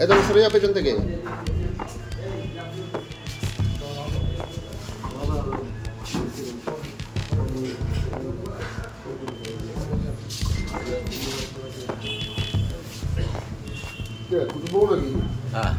একদম সরে যা পেছন থেকে। হ্যাঁ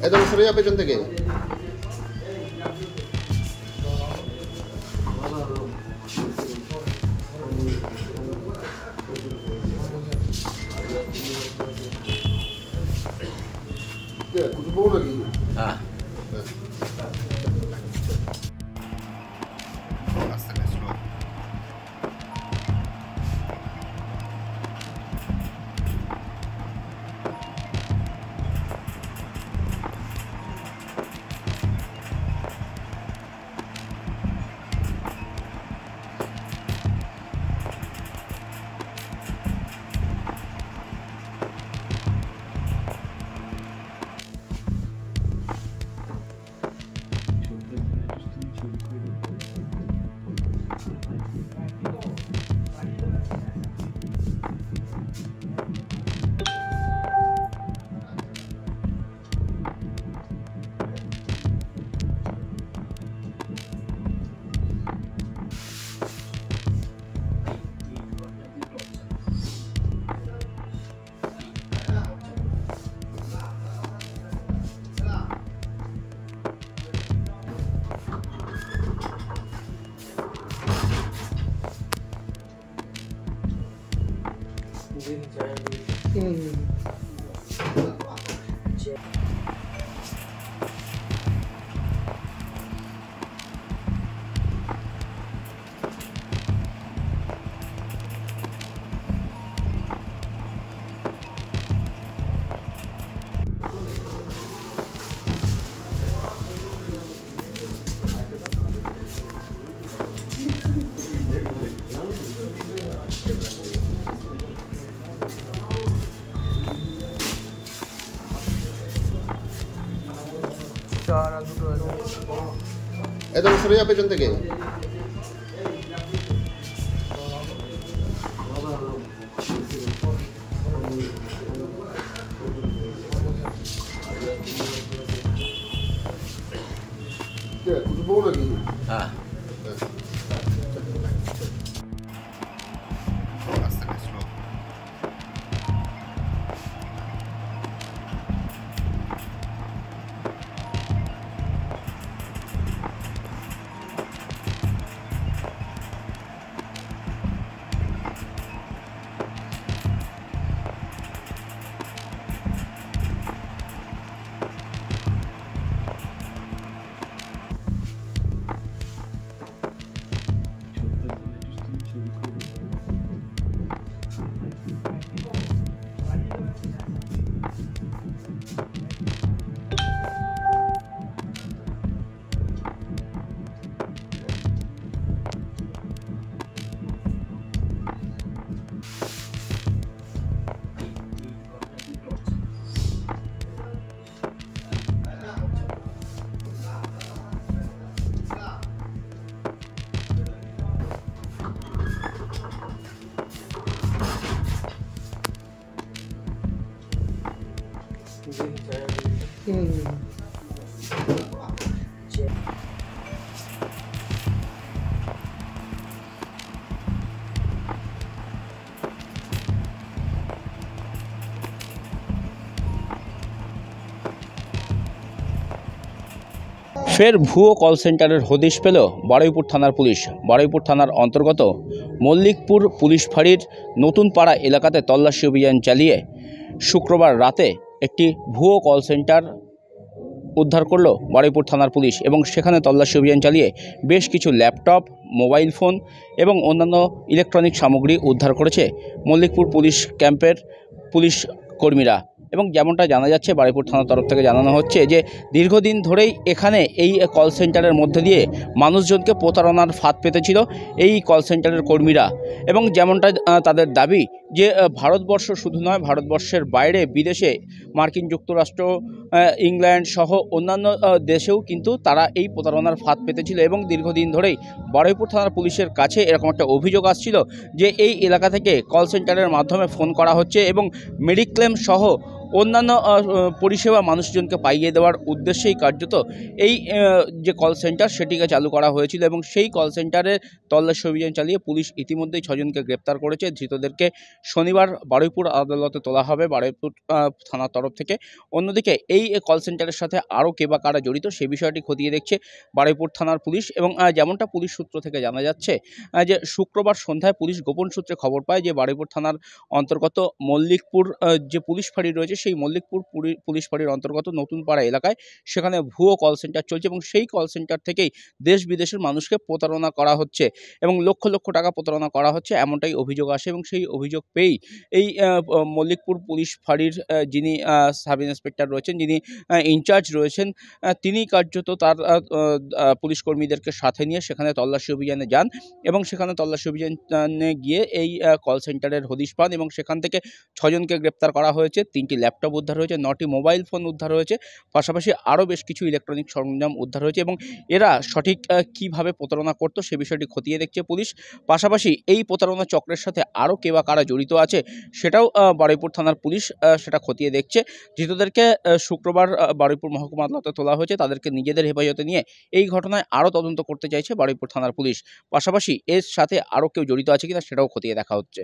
একদম সরে যা পেছন থেকে। হ্যাঁ একদম সরে যা পেছন থেকে। হ্যাঁ ফের ভুয়ো কল সেন্টারের হদিশ পেল বারুইপুর থানার পুলিশ। বারুইপুর থানার অন্তর্গত মল্লিকপুর পুলিশ ফাঁড়ির নতুন পাড়া এলাকাতে তল্লাশি অভিযান চালিয়ে শুক্রবার রাতে একটি ভুয়ো কল সেন্টার উদ্ধার করল বারুইপুর থানার পুলিশ এবং সেখানে তল্লাশি অভিযান চালিয়ে বেশ কিছু ল্যাপটপ, মোবাইল ফোন এবং অন্যান্য ইলেকট্রনিক সামগ্রী উদ্ধার করেছে মল্লিকপুর পুলিশ ক্যাম্পের পুলিশ কর্মীরা। এবং যেমনটা জানা যাচ্ছে, বারুইপুর থানার তরফ থেকে জানানো হচ্ছে যে দীর্ঘদিন ধরেই এখানে এই কল সেন্টারের মধ্যে দিয়ে মানুষজনকে প্রতারণার ফাঁদ পেতেছিল এই কল সেন্টারের কর্মীরা। এবং যেমনটা তাদের দাবি যে ভারতবর্ষ শুধু নয়, ভারতবর্ষের বাইরে বিদেশে মার্কিন যুক্তরাষ্ট্র, ইংল্যান্ড সহ অন্যান্য দেশেও কিন্তু তারা এই প্রতারণার ফাঁদ পেতেছিল। এবং দীর্ঘদিন ধরেই বারুইপুর থানার পুলিশের কাছে এরকম একটা অভিযোগ আসছিল যে এই এলাকা থেকে কল সেন্টারের মাধ্যমে ফোন করা হচ্ছে এবং মেডিক্লেম সহ অন্যান্য পরিষেবা মানুষজনকে পাইয়ে দেওয়ার উদ্দেশ্যেই কার্যত এই যে কল সেন্টার সেটিকে চালু করা হয়েছিল। এবং সেই কল সেন্টারে তল্লাশি অভিযান চালিয়ে পুলিশ ইতিমধ্যেই 6 জনকে গ্রেপ্তার করেছে। ধৃতদেরকে শনিবার বারুইপুর আদালতে তোলা হবে বারুইপুর থানার তরফ থেকে। অন্যদিকে এই কল সেন্টারের সাথে আরও কে বা কারা জড়িত সে বিষয়টি খতিয়ে দেখছে বারুইপুর থানার পুলিশ। এবং যেমনটা পুলিশ সূত্র থেকে জানা যাচ্ছে যে শুক্রবার সন্ধ্যায় পুলিশ গোপন সূত্রে খবর পায় যে বারুইপুর থানার অন্তর্গত মল্লিকপুর যে পুলিশ ফাঁড়ি রয়েছে সেই মল্লিকপুর পুলিশ ফাঁড়ির অন্তর্গত নতুন পাড়া এলাকায় সেখানে ভুয়ো কল সেন্টার চলছে এবং সেই কল সেন্টার থেকেই দেশ বিদেশের মানুষকে প্রতারণা করা হচ্ছে এবং লক্ষ লক্ষ টাকা প্রতারণা করা হচ্ছে, এমনটাই অভিযোগ আসে। এবং সেই অভিযোগ পেয়েই এই মল্লিকপুর পুলিশ ফাঁড়ির যিনি সাব ইন্সপেক্টর রয়েছেন, যিনি ইনচার্জ রয়েছেন, তিনি কার্যত তার পুলিশ কর্মীদেরকে সাথে নিয়ে সেখানে তল্লাশি অভিযানে যান এবং সেখানে তল্লাশি অভিযানে গিয়ে এই কল সেন্টারের হদিশ পান এবং সেখান থেকে 6 জনকে গ্রেপ্তার করা হয়েছে। 3টি ল্যাপটপ উদ্ধার হয়েছে, 9টি মোবাইল ফোন উদ্ধার হয়েছে, পাশাপাশি আরও বেশ কিছু ইলেকট্রনিক সরঞ্জাম উদ্ধার হয়েছে। এবং এরা সঠিক কীভাবে প্রতারণা করতো সে বিষয়টি খতিয়ে দেখছে পুলিশ। পাশাপাশি এই প্রতারণা চক্রের সাথে আরও কে বা কারা জড়িত আছে সেটাও বারুইপুর থানার পুলিশ সেটা খতিয়ে দেখছে। ধৃতদেরকে শুক্রবার বারুইপুর মহকুমা আদালতে তোলা হয়েছে। তাদেরকে নিজেদের হেফাজতে নিয়ে এই ঘটনায় আরও তদন্ত করতে চাইছে বারুইপুর থানার পুলিশ। পাশাপাশি এর সাথে আরও কেউ জড়িত আছে কিনা সেটাও খতিয়ে দেখা হচ্ছে।